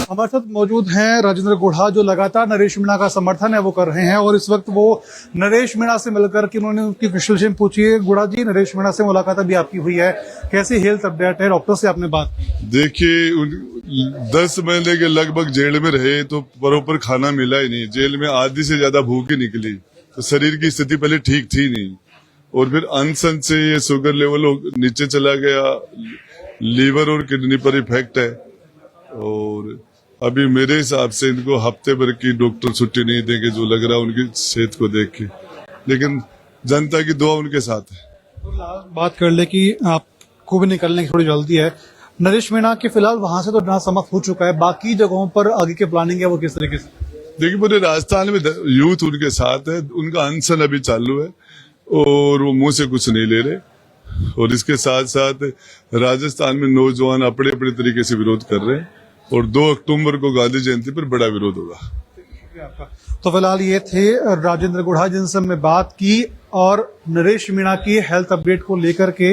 हमारे साथ मौजूद हैं राजेंद्र गुढ़ा, जो लगातार नरेश मीणा का समर्थन है वो कर रहे हैं और इस वक्त वो नरेश मीणा से मिलकर के उन्होंने उनकी विश्लेषण पूछी है। गुढ़ा जी, नरेश मीणा से मुलाकात अभी आपकी हुई है, कैसी हेल्थ अपडेट है? डॉक्टर से आपने बात की? देखिए, 10 महीने के लगभग जेल में रहे तो प्रॉपर खाना मिला ही नहीं। जेल में आधी से ज्यादा भूख ही निकली, तो शरीर की स्थिति पहले ठीक थी नहीं, और फिर अनशन से ये शुगर लेवल नीचे चला गया, लीवर और किडनी पर इफेक्ट है। और अभी मेरे हिसाब से इनको हफ्ते भर की डॉक्टर छुट्टी नहीं देंगे, जो लग रहा है उनकी सेहत को देख के। लेकिन जनता की दुआ उनके साथ है। बात कर ले कि आपको भी निकलने की थोड़ी जल्दी है। नरेश मीणा के फिलहाल वहां से तो ना समाप्त हो चुका है, बाकी जगहों पर आगे की प्लानिंग है वो किस तरीके से? देखिए, पूरे राजस्थान में यूथ उनके साथ है, उनका अनशन अभी चालू है और वो मुंह से कुछ नहीं ले रहे। और इसके साथ साथ राजस्थान में नौजवान अपने अपने तरीके से विरोध कर रहे हैं और 2 अक्टूबर को गांधी जयंती पर बड़ा विरोध होगा। तो फिलहाल ये थे राजेंद्र गुढ़ा, जिनसे हमने बात की और नरेश मीणा की हेल्थ अपडेट को लेकर के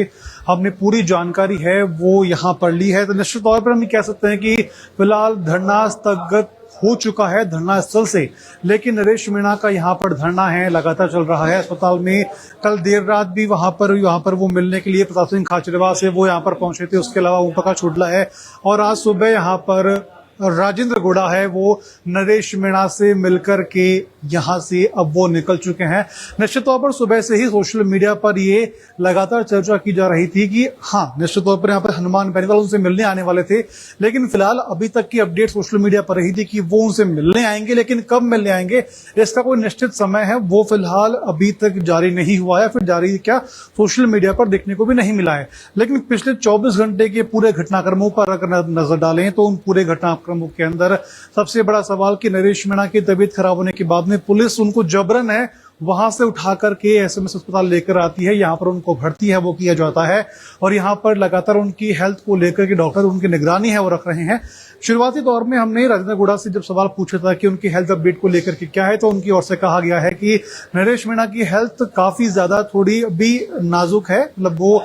हमने पूरी जानकारी है वो यहाँ पर ली है। तो निश्चित तौर पर हम कह सकते हैं कि फिलहाल धरना स्थगित हो चुका है धरना स्थल से, लेकिन नरेश मीणा का यहाँ पर धरना है लगातार चल रहा है अस्पताल में। कल देर रात भी वहां पर वो मिलने के लिए प्रताप सिंह खाचरियावास है वो यहाँ पर पहुंचे थे। उसके अलावा ओम प्रकाश हुड्डा है और आज सुबह यहाँ पर राजेंद्र गुढ़ा है वो नरेश मीणा से मिलकर के यहाँ से अब वो निकल चुके हैं। निश्चित तौर पर सुबह से ही सोशल मीडिया पर ये लगातार चर्चा की जा रही थी कि हाँ, निश्चित तौर पर यहाँ पर हनुमान बेनीवाल उनसे मिलने आने वाले थे, लेकिन फिलहाल अभी तक की अपडेट सोशल मीडिया पर रही थी कि वो उनसे मिलने आएंगे, लेकिन कब मिलने आएंगे इसका कोई निश्चित समय है वो फिलहाल अभी तक जारी नहीं हुआ है। फिर जारी क्या सोशल मीडिया पर देखने को भी नहीं मिला है। लेकिन पिछले 24 घंटे के पूरे घटनाक्रमों पर अगर नजर डालें तो उन पूरे घटनाक्रमों के अंदर सबसे बड़ा सवाल कि नरेश मीणा की तबीयत खराब होने के बाद में पुलिस उनको जबरन है वहां से उठा करके एसएमएस अस्पताल लेकर आती है, यहाँ पर उनको भर्ती है वो किया जाता है और यहाँ पर लगातार उनकी हेल्थ को लेकर के डॉक्टर उनकी निगरानी है वो रख रहे हैं। शुरुआती दौर में हमने राजेंद्र गुढ़ा से जब सवाल पूछा था कि उनकी हेल्थ अपडेट को लेकर के क्या है, तो उनकी ओर से कहा गया है कि नरेश मीणा की हेल्थ काफी ज्यादा थोड़ी भी नाजुक है, मतलब वो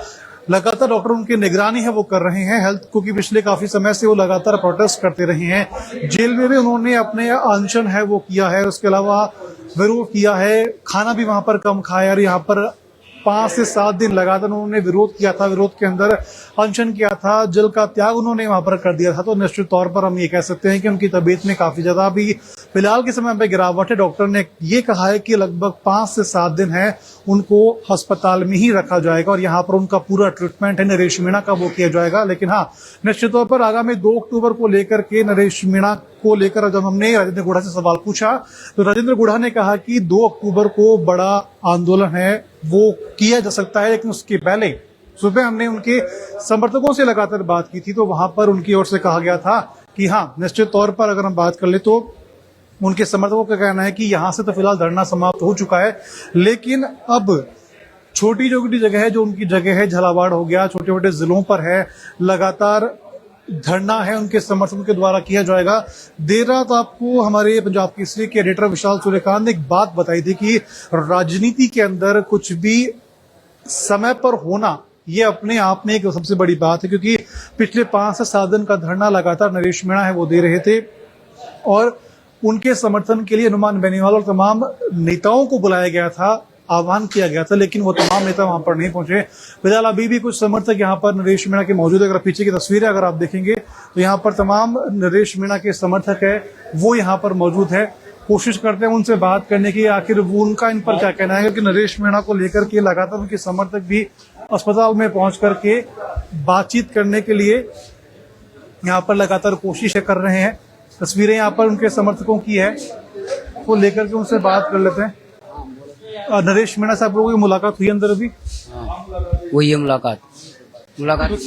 लगातार डॉक्टर उनकी निगरानी है वो कर रहे हैं हेल्थ, क्योंकि पिछले काफी समय से वो लगातार प्रोटेस्ट करते रहे हैं। जेल में भी उन्होंने अपने अनशन है वो किया है, उसके अलावा विरोध किया है, खाना भी वहां पर कम खाया और यहाँ पर 5 से 7 दिन लगातार उन्होंने विरोध किया था। विरोध के अंदर अनशन किया था, जल का त्याग उन्होंने वहां पर कर दिया था। तो निश्चित तौर पर हम ये कह सकते हैं कि उनकी तबीयत में काफी ज्यादा अभी फिलहाल के समय पे गिरावट है। डॉक्टर ने ये कहा है कि लगभग 5 से 7 दिन है उनको अस्पताल में ही रखा जाएगा और यहाँ पर उनका पूरा ट्रीटमेंट है नरेश मीणा का वो किया जाएगा। लेकिन हाँ, निश्चित तौर पर आगामी 2 अक्टूबर को लेकर के नरेश मीणा को लेकर जब हमने राजेंद्र गुढ़ा से सवाल पूछा तो राजेंद्र गुढ़ा ने कहा कि 2 अक्टूबर को बड़ा आंदोलन है वो किया जा सकता है, लेकिन उसके पहले सुबह हमने उनके समर्थकों से लगातार बात की थी तो वहां पर उनकी ओर से कहा गया था कि हाँ, निश्चित तौर पर अगर हम बात कर ले तो उनके समर्थकों का कहना है कि यहां से तो फिलहाल धरना समाप्त हो चुका है, लेकिन अब छोटी छोटी जगह है जो उनकी जगह है, झालावाड़ हो गया, छोटे छोटे जिलों पर है, लगातार धरना है उनके समर्थकों के द्वारा किया जाएगा। देर रात आपको हमारे पंजाब केसरी के एडिटर विशाल सूर्यकांत ने एक बात बताई थी कि राजनीति के अंदर कुछ भी समय पर होना ये अपने आप में एक सबसे बड़ी बात है, क्योंकि पिछले 5 से 7 दिन का धरना लगातार नरेश मीणा है वो दे रहे थे और उनके समर्थन के लिए हनुमान बेनीवाल और तमाम नेताओं को बुलाया गया था, आह्वान किया गया था, लेकिन वो तमाम नेता वहां पर नहीं पहुंचे। फिलहाल अभी भी कुछ समर्थक यहाँ पर नरेश मीणा के मौजूद है। अगर पीछे की तस्वीरें अगर आप देखेंगे तो यहाँ पर तमाम नरेश मीणा के समर्थक है वो यहाँ पर मौजूद है। कोशिश करते हैं उनसे बात करने की, आखिर वो उनका इन पर क्या कहना है, क्योंकि नरेश मीणा को लेकर के लगातार उनके समर्थक भी अस्पताल में पहुंच करके बातचीत करने के लिए यहाँ पर लगातार कोशिश कर रहे हैं। तस्वीरें यहाँ पर उनके समर्थकों की है, वो लेकर के उनसे बात कर लेते हैं। नरेश मीणा साहब लोगों की मुलाकात हुई अंदर अभी? वही है मुलाकात तो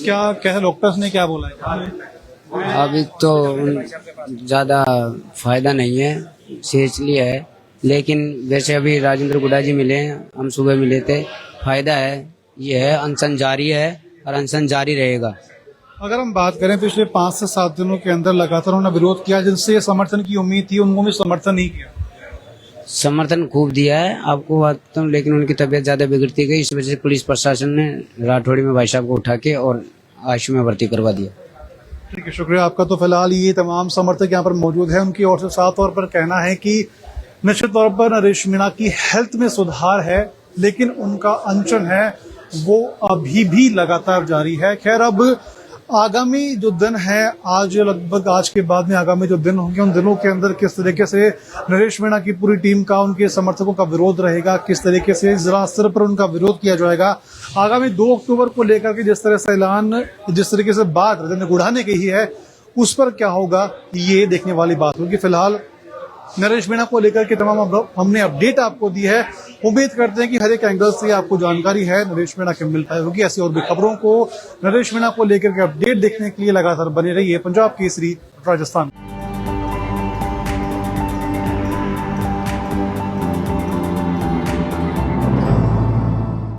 क्या डॉक्टर्स ने क्या बोला है? अभी तो ज्यादा फायदा नहीं है, सीरियसली है, लेकिन वैसे अभी राजेंद्र गुढ़ा जी मिले हैं, हम सुबह मिले थे। फायदा है, ये है, अनशन जारी है और अनशन जारी रहेगा। अगर हम बात करें पिछले 5 से 7 दिनों के अंदर लगातार उन्होंने विरोध किया, जिनसे समर्थन की उम्मीद थी उनको भी समर्थन नहीं किया। समर्थन खूब दिया है आपको बात तो, लेकिन उनकी तबीयत ज्यादा बिगड़ती गई, इस वजह से पुलिस प्रशासन ने राठौड़ी में भाई साहब को उठा के और आईसीयू में भर्ती करवा दिया। ठीक है, शुक्रिया आपका। तो फिलहाल ये तमाम समर्थक यहाँ पर मौजूद हैं। उनकी ओर से साफ तौर पर कहना है कि निश्चित तौर पर नरेश मीणा की हेल्थ में सुधार है, लेकिन उनका अनशन है वो अभी भी लगातार जारी है। खैर, अब आगामी जो दिन है, आज लगभग आज के बाद में आगामी जो दिन होंगे, उन दिनों के अंदर किस तरीके से नरेश मीणा की पूरी टीम का, उनके समर्थकों का विरोध रहेगा, किस तरीके से जिला स्तर पर उनका विरोध किया जाएगा, आगामी 2 अक्टूबर को लेकर के जिस तरह से ऐलान, जिस तरीके से बात राजेंद्र गुढ़ा ने कही है, उस पर क्या होगा ये देखने वाली बात होगी। फिलहाल नरेश मीणा को लेकर के तमाम हमने अपडेट आपको दी है। उम्मीद करते हैं कि हर एक एंगल से आपको जानकारी है नरेश मीणा के मिल पाए होगी। ऐसी और भी खबरों को, नरेश मीणा को लेकर के अपडेट देखने के लिए लगातार बने रहिए पंजाब केसरी राजस्थान।